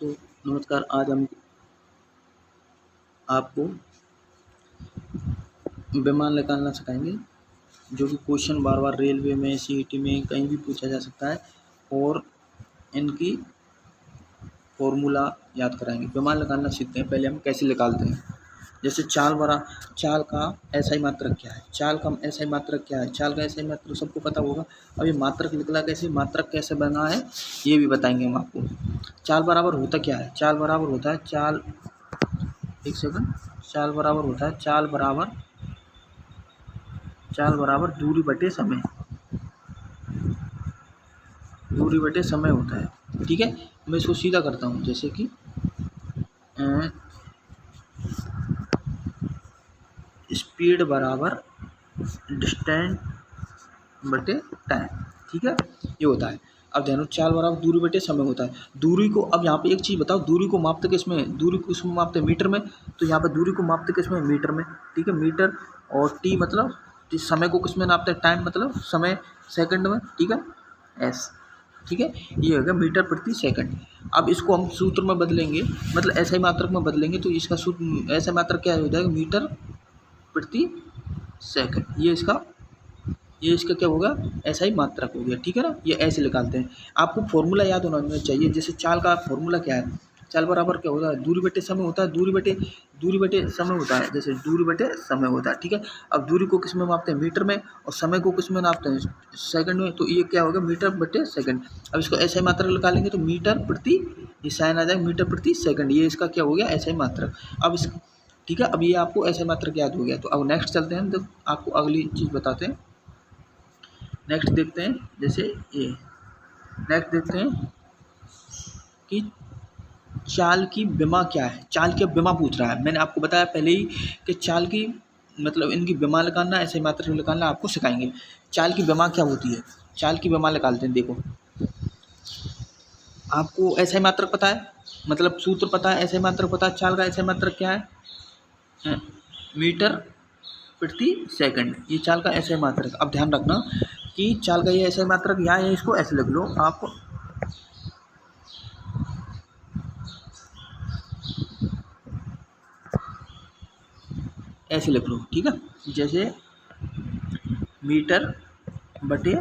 तो नमस्कार, आज हम आपको विमान निकालना सिखाएंगे, जो कि क्वेश्चन बार बार रेलवे में, सीईटी में कहीं भी पूछा जा सकता है, और इनकी फॉर्मूला याद कराएंगे। विमान निकालना सीखते हैं। पहले हम कैसे निकालते हैं। जैसे चाल का एसआई मात्रक क्या है, चाल का एसआई मात्रक क्या है, चाल का एसआई मात्रक सबको पता होगा। अब ये मात्रक निकला कैसे, मात्रक कैसे बना है, ये भी बताएंगे हम आपको। चाल बराबर होता क्या है, चाल बराबर होता है एक सेकंड, चाल बराबर होता है चाल बराबर दूरी बटे समय, दूरी बटे समय होता है। ठीक है, मैं इसको सीधा करता हूँ। जैसे कि स्पीड बराबर डिस्टेंस बटे टाइम। ठीक है, ये होता है। अब ध्यान, चाल बराबर दूरी बटे समय होता है। दूरी को, अब यहाँ पे एक चीज़ बताओ, दूरी को मापते किस में, दूरी को किस में मापते हैं, मीटर में। तो यहाँ पे दूरी को मापते किस में, मीटर में। ठीक है, मीटर। और टी मतलब समय को किस में नापते हैं, टाइम मतलब समय, सेकंड में। ठीक है, एस। ठीक है, ये होगा मीटर प्रति सेकंड। अब इसको हम सूत्र में बदलेंगे, मतलब ऐसा ही मात्रक में बदलेंगे, तो इसका सूत्र ऐसा मात्रक क्या हो जाएगा, मीटर प्रति सेकंड। ये इसका क्या होगा, ऐसा ही मात्रक हो गया। ठीक है ना, ये ऐसे निकालते हैं। आपको फॉर्मूला याद होना चाहिए। जैसे चाल का फॉर्मूला क्या है, चाल बराबर क्या होता है, दूरी बटे समय होता है। दूरी बटे समय होता है, जैसे दूरी बटे समय होता है। ठीक है, अब दूरी को किस में मापते हैं, मीटर में, और समय को किस में नापते हैं, सेकंड में। तो ये क्या होगा, मीटर बटे सेकंड। अब इसको ऐसा ही मात्रक निकालेंगे तो मीटर प्रति, ये साइन आ जाएगा, मीटर प्रति सेकंड। ये इसका क्या हो गया, ऐसा ही मात्रक। अब इस ठीक है, अब ये आपको ऐसा मात्रक याद हो गया। तो अब नेक्स्ट चलते हैं, तो आपको अगली चीज़ बताते हैं। नेक्स्ट देखते हैं, जैसे ये नेक्स्ट देखते हैं कि चाल की विमा क्या है। चाल की विमा पूछ रहा है। मैंने आपको बताया पहले ही कि चाल की मतलब इनकी विमा निकालना, ऐसे मात्रक निकालना आपको सिखाएंगे। चाल की विमा क्या होती है, चाल की विमा निकालते हैं। देखो, आपको ऐसा ही मात्रक पता है, मतलब सूत्र पता है, ऐसे मात्रक पता है। चाल का ऐसा मात्रक क्या है, मीटर प्रति सेकंड। ये चाल का ऐसा मात्रक। अब ध्यान रखना कि चाल का ये ऐसा मात्रक यहाँ है, इसको ऐसे लिख लो आप, ऐसे लिख लो। ठीक है, जैसे मीटर बटे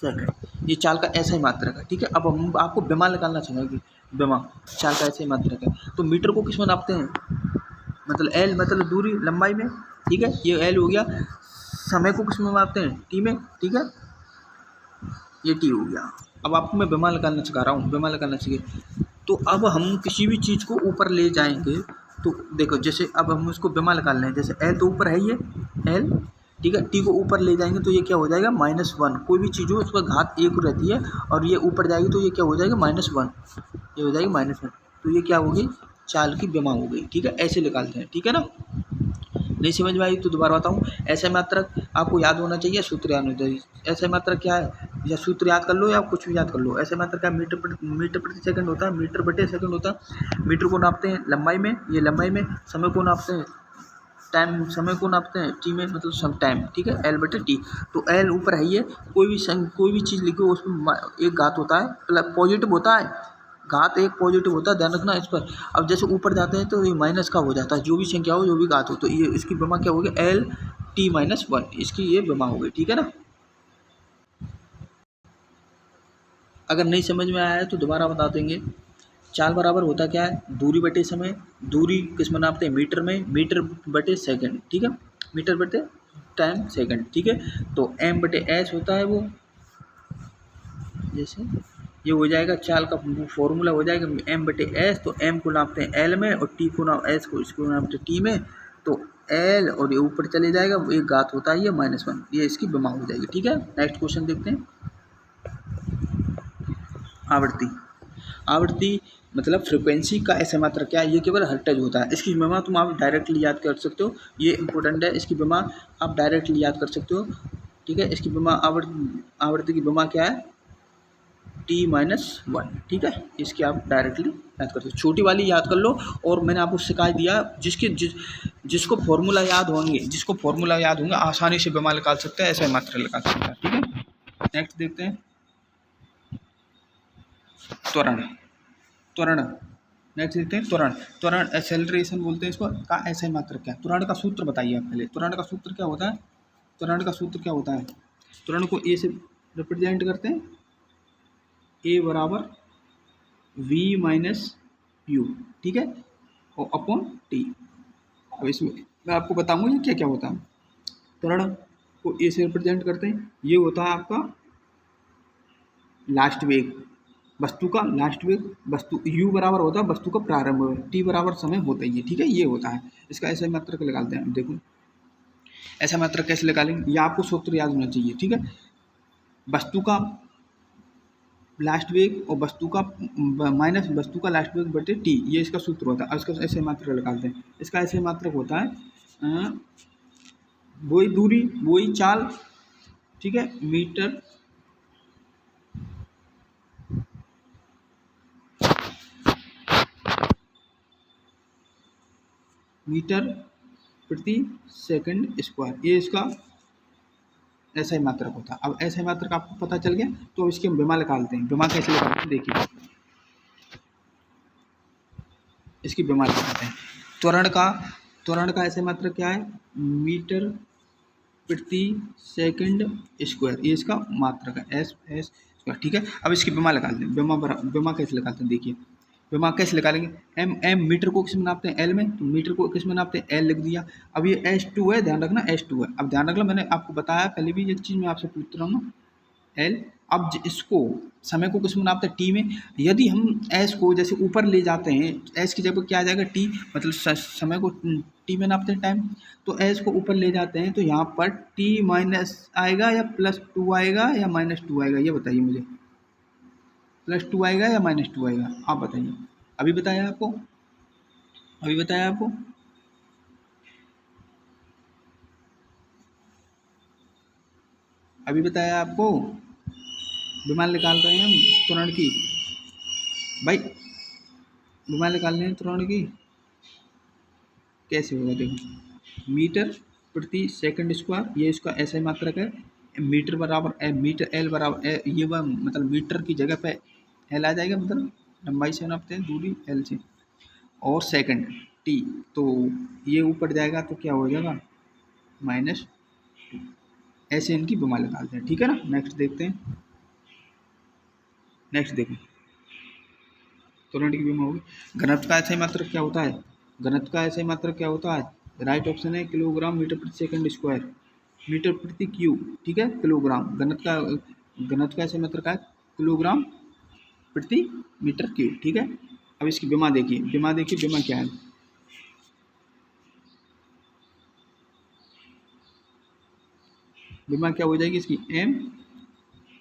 सेकंड, ये चाल का ऐसा ही मात्रक है। ठीक है, अब हम आपको विमा निकालना चाहेंगे। विमा चाल का ऐसा ही मात्रक है। तो मीटर को किस में नापते हैं, मतलब एल, मतलब दूरी लंबाई में। ठीक है, ये एल हो गया। समय को किस में मापते हैं, टी में। ठीक है, ये टी हो गया। अब आपको मैं विमा निकालना सिखा रहा हूँ, विमा निकालना चाहिए। तो अब हम किसी भी चीज़ को ऊपर ले जाएंगे, तो देखो, जैसे अब हम उसको विमा निकाल रहे हैं। जैसे एल तो ऊपर है ही है, एल। ठीक है, टी को ऊपर ले जाएंगे तो ये क्या हो जाएगा, -1। कोई भी चीज़ हो उस पर घात 1 रहती है, और ये ऊपर जाएगी तो ये क्या हो जाएगा, -1। ये हो जाएगी -1। तो ये क्या हो गई, चाल की विमा हो गई। ठीक है, ऐसे निकालते हैं। ठीक है ना, नहीं समझ में आई तो दोबारा बताऊँ। ऐसे मात्रक आपको याद होना चाहिए, सूत्र याद होना चाहिए। ऐसे मात्रक क्या है, या सूत्र याद कर लो या कुछ भी याद कर लो। ऐसे मात्रक क्या, मीटर प्रति सेकंड होता है, मीटर बटे सेकंड होता है। मीटर को नापते हैं लंबाई में, ये लंबाई में। समय को नापते हैं टाइम, समय को नापते हैं टी में, मतलब सम टाइम। ठीक है, एल बटे टी। तो एल ऊपर है ये, कोई भी चीज़ लिखो उसमें एक घात होता है, प्लस पॉजिटिव होता है, घात एक पॉजिटिव होता है, ध्यान रखना इस पर। अब जैसे ऊपर जाते हैं तो ये माइनस का हो जाता है, जो भी संख्या हो, जो भी घात हो। तो ये इसकी विमा क्या होगी, एल टी -1, इसकी ये विमा हो गई। ठीक है ना, अगर नहीं समझ में आया है तो दोबारा बता देंगे। चाल बराबर होता क्या है, दूरी बटे समय। दूरी किस में नापते हैं, मीटर में, मीटर बटे सेकंड। ठीक है, मीटर बटे टाइम सेकंड। ठीक है, तो एम बटे एस होता है वो। जैसे ये हो जाएगा, चाल का फॉर्मूला हो जाएगा एम बटे एस। तो एम को नापते हैं एल में, और टी को नाप एस को, इसको नापते हैं टी में। तो एल और ये ऊपर चले जाएगा, एक घात होता है ये -1, ये इसकी विमा हो जाएगी। ठीक है, नेक्स्ट क्वेश्चन देखते हैं। आवृत्ति, आवृत्ति मतलब फ्रिक्वेंसी का ऐसा मात्रक क्या है, ये केवल हर्ट्ज होता है। इसकी विमा तुम आप डायरेक्टली याद कर सकते हो, ये इंपॉर्टेंट है। इसकी विमा आप डायरेक्टली याद कर सकते हो। ठीक है, इसकी विमा आवृत्ति की विमा क्या है, t-1। ठीक है, इसकी आप डायरेक्टली याद कर सकते हो। छोटी वाली याद कर लो, और मैंने आपको सिखा दिया, जिसको फॉर्मूला याद होंगे आसानी से विमा निकाल सकते हैं, ऐसे मात्रा निकाल सकते हैं। ठीक है, नेक्स्ट देखते हैं त्वरण। त्वरण। नेक्स्ट देखते हैं त्वरण। त्वरण एक्सेलरेशन बोलते हैं इसको, का ऐसा ही मात्रक क्या है? त्वरण का सूत्र बताइए आप पहले। त्वरण का सूत्र क्या होता है? त्वरण का सूत्र क्या होता है? त्वरण को ए से रिप्रेजेंट करते हैं, ए बराबर वी माइनस यू, ठीक है, और अपॉन टी। अब इसमें मैं आपको बताऊंगा ये क्या क्या होता है। त्वरण को ए से रिप्रेजेंट करते हैं, ये होता है आपका लास्ट वेग, वस्तु का लास्ट वेग, वस्तु u बराबर होता है वस्तु का प्रारंभ वेग, t बराबर समय होता ही है, ठीक है, ये होता है। इसका ऐसा मात्रक निकालते हैं, देखो ऐसा मात्रक कैसे निकालेंगे, ये आपको सूत्र याद होना चाहिए, ठीक है। वस्तु का लास्ट वेग और वस्तु का माइनस वस्तु का लास्ट वेग बटे टी, ये इसका सूत्र होता है। अब इसका ऐसे मात्रक निकालते हैं। इसका ऐसे मात्रक होता है वही दूरी वही चाल, ठीक है, मीटर प्रति सेकंड स्क्वायर, ये इसका ऐसा ही मात्रक होता है। अब ऐसा ही मात्रक आपको पता चल गया, तो इसके हम विमा निकालते हैं। विमा कैसे निकालते हैं देखिए, इसकी विमा निकालते हैं। त्वरण का ऐसा मात्रक क्या है? मीटर प्रति सेकंड स्क्वायर, ये इसका मात्रक है, एस स्क्वायर, ठीक है। अब इसकी विमा निकालते हैं। विमा कैसे निकालते हैं देखिए, विमा कैसे निकालेंगे? एम मीटर को किस में नापते हैं? एल में, तो मीटर को किस में नापते हैं? एल लिख दिया। अब ये S2 है, ध्यान रखना S2 है। अब ध्यान रखना, मैंने आपको बताया पहले भी, एक चीज़ मैं आपसे पूछ रहा हूँ, एल। अब इसको समय को किस में नापते हैं? टी में। यदि हम एस को जैसे ऊपर ले जाते हैं, एस की जगह क्या आ जाएगा? टी, मतलब समय को टी में नापते हैं टाइम, तो एस को ऊपर ले जाते हैं, तो यहाँ पर टी माइनस आएगा या +2 आएगा या -2 आएगा, ये बताइए मुझे। +2 आएगा या -2 आएगा, आप बताइए। अभी बताया आपको, अभी बताया आपको, अभी बताया आपको। विमान निकाल रहे हैं हम त्वरण की, भाई विमान निकाल रहे हैं त्वरण की। कैसे होगा देखो, मीटर प्रति सेकंड स्क्वायर, ये इसका ऐसा ही मात्रक है। मीटर बराबर मीटर, एल बराबर ये मतलब मीटर की जगह पे एल आ जाएगा, मतलब लंबाई से नापते हैं दूरी एल से, और सेकंड टी, तो ये ऊपर जाएगा तो क्या हो जाएगा? -2। ऐसे इनकी विमा निकालते हैं, ठीक है ना। नेक्स्ट देखते हैं, नेक्स्ट देखो, त्वरण की विमा होगी। घनत्व का ऐसा ही मात्रक क्या होता है? घनत्व का ऐसा ही मात्रक क्या होता है? राइट ऑप्शन है किलोग्राम मीटर प्रति सेकंड स्क्वायर, मीटर प्रति क्यूब, ठीक है, किलोग्राम। घनत्व का ऐसा मात्रक है किलोग्राम प्रति मीटर क्यूब, ठीक है। अब इसकी विमा देखिए, विमा देखिए, विमा क्या है? विमा क्या हो जाएगी इसकी? एम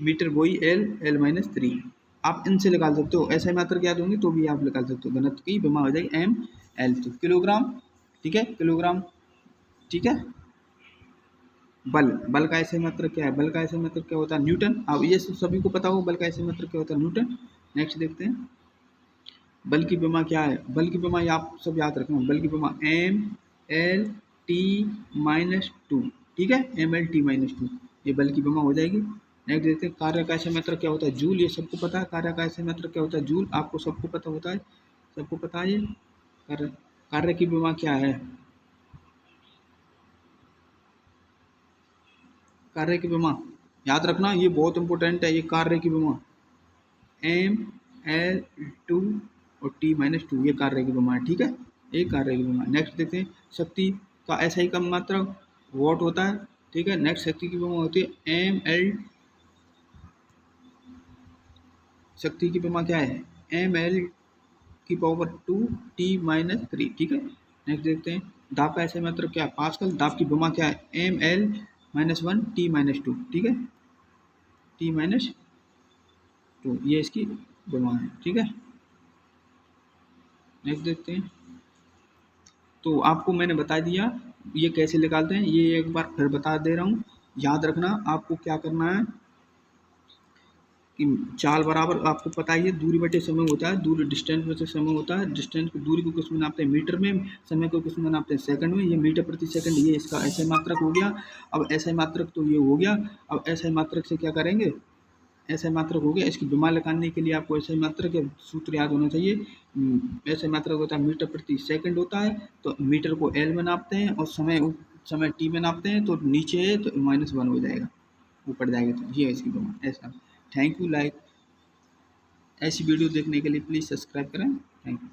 मीटर वही एल -3, आप इनसे निकाल सकते हो। ऐसा ही मात्रक याद होंगे तो भी आप निकाल सकते हो। घनत्व की विमा हो जाएगी एम एल, तो किलोग्राम, ठीक है, किलोग्राम, ठीक है। बल का ऐसे मात्रक क्या है? बल का ऐसे मात्रक क्या होता है? न्यूटन। अब ये सभी को पता हो, बल का ऐसे मात्रक क्या होता है? न्यूटन। नेक्स्ट देखते हैं, बल की विमा क्या है? बल की विमा आप सब याद रखना, बल की विमा एम एल टी -2, ठीक है, ML/T-2, ये बल की विमा हो जाएगी। नेक्स्ट देखते हैं, कार्य का ऐसा मात्रक क्या होता है? जूल, ये सबको पता है। कार्य का ऐसा मात्रक क्या होता है? जूल, आपको सबको पता होता है, सबको पता है ये। कार्य की विमा क्या है? कार्य की विमा याद रखना, ये बहुत इंपॉर्टेंट है, ये कार्य की विमा ML/2 और T-2, ये कार्य की विमा है, ठीक है, ये कार्य की विमा। नेक्स्ट देखते हैं, शक्ति का ऐसा ही कम मात्रक वॉट होता है, ठीक है। नेक्स्ट शक्ति की विमा होती है ML, शक्ति की विमा क्या है? ML/2 T-3, ठीक है। नेक्स्ट देखते हैं, दाब का ऐसा मात्रक क्या है? पास्कल। दाब की विमा क्या है? ML-1 T-2, ठीक है, T-2, ये इसकी विमा है, ठीक है। नेक्स्ट देखते हैं, तो आपको मैंने बता दिया ये कैसे निकालते हैं, ये एक बार फिर बता दे रहा हूँ, याद रखना। आपको क्या करना है कि चाल बराबर, आपको पता ही है, दूरी बटे समय होता है, दूरी डिस्टेंस बटे समय होता है। डिस्टेंस की दूरी को किस में नापते हैं? मीटर में। समय को किस में नापते हैं? सेकंड में। ये मीटर प्रति सेकंड, ये इसका ऐसा मात्रक हो गया। अब ऐसा मात्रक तो ये हो गया। अब ऐसा मात्रक से क्या करेंगे? ऐसे मात्रक हो गया। इसकी विमा निकालने के लिए आपको ऐसे मात्रक के सूत्र याद होना चाहिए। ऐसे मात्रक होता है मीटर प्रति सेकंड होता है, तो मीटर को एल में नापते हैं और समय टी में नापते हैं, तो नीचे है तो -1 हो जाएगा, ऊपर जाएगा तो ये है इसकी विमा। ऐसा। Thank you. ऐसी वीडियो देखने के लिए प्लीज़ सब्सक्राइब करें। Thank you.